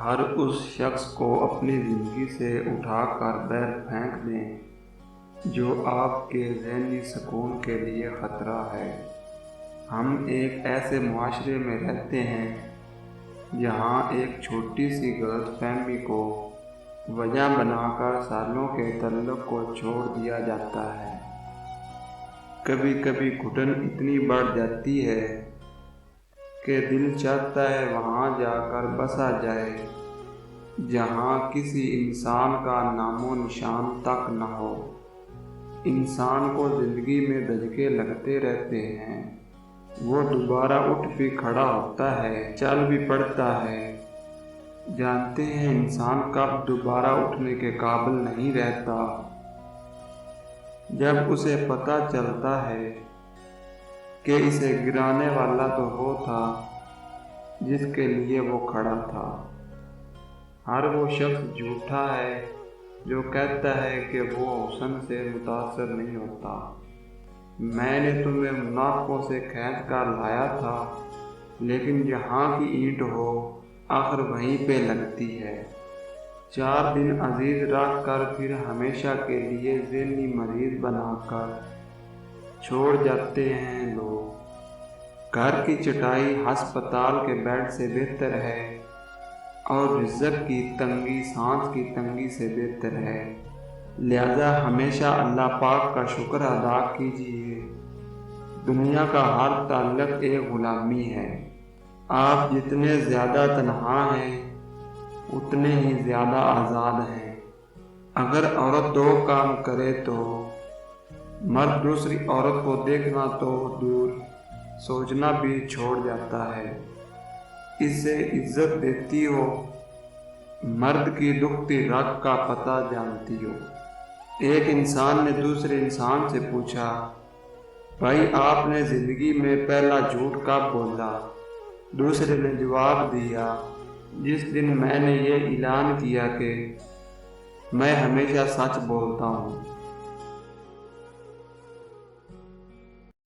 ہر اس شخص کو اپنی زندگی سے اٹھا کر باہر پھینک دیں جو آپ کے ذہنی سکون کے لیے خطرہ ہے۔ ہم ایک ایسے معاشرے میں رہتے ہیں جہاں ایک چھوٹی سی غلط فہمی کو وجہ بنا کر سالوں کے تعلق کو چھوڑ دیا جاتا ہے۔ کبھی کبھی گھٹن اتنی بڑھ جاتی ہے کہ دل چاہتا ہے وہاں جا کر بسا جائے جہاں کسی انسان کا نام و نشان تک نہ ہو۔ انسان کو زندگی میں دھچکے لگتے رہتے ہیں، وہ دوبارہ اٹھ بھی کھڑا ہوتا ہے، چل بھی پڑتا ہے۔ جانتے ہیں انسان کب دوبارہ اٹھنے کے قابل نہیں رہتا؟ جب اسے پتہ چلتا ہے کہ اسے گرانے والا تو وہ تھا جس کے لیے وہ کھڑا تھا۔ ہر وہ شخص جھوٹا ہے جو کہتا ہے کہ وہ حسن سے متاثر نہیں ہوتا۔ میں نے تمہیں منافقوں سے کھینچ کر لایا تھا، لیکن جہاں کی اینٹ ہو آخر وہیں پہ لگتی ہے۔ 4 دن عزیز رکھ کر پھر ہمیشہ کے لیے ذہنی مریض بنا کر چھوڑ جاتے ہیں لوگ۔ گھر کی چٹائی ہسپتال کے بیڈ سے بہتر ہے اور رزق کی تنگی سانس کی تنگی سے بہتر ہے، لہذا ہمیشہ اللہ پاک کا شکر ادا کیجیے۔ دنیا کا ہر تعلق ایک غلامی ہے۔ آپ جتنے زیادہ تنہا ہیں اتنے ہی زیادہ آزاد ہیں۔ اگر عورت 2 کام کرے تو مرد دوسری عورت کو دیکھنا تو دور سوچنا بھی چھوڑ جاتا ہے، اسے عزت دیتی ہو، مرد کی دکھتی رگ کا پتہ جانتی ہو۔ ایک انسان نے دوسرے انسان سے پوچھا، بھائی آپ نے زندگی میں پہلا جھوٹ کب بولا؟ دوسرے نے جواب دیا، جس دن میں نے یہ اعلان کیا کہ میں ہمیشہ سچ بولتا ہوں۔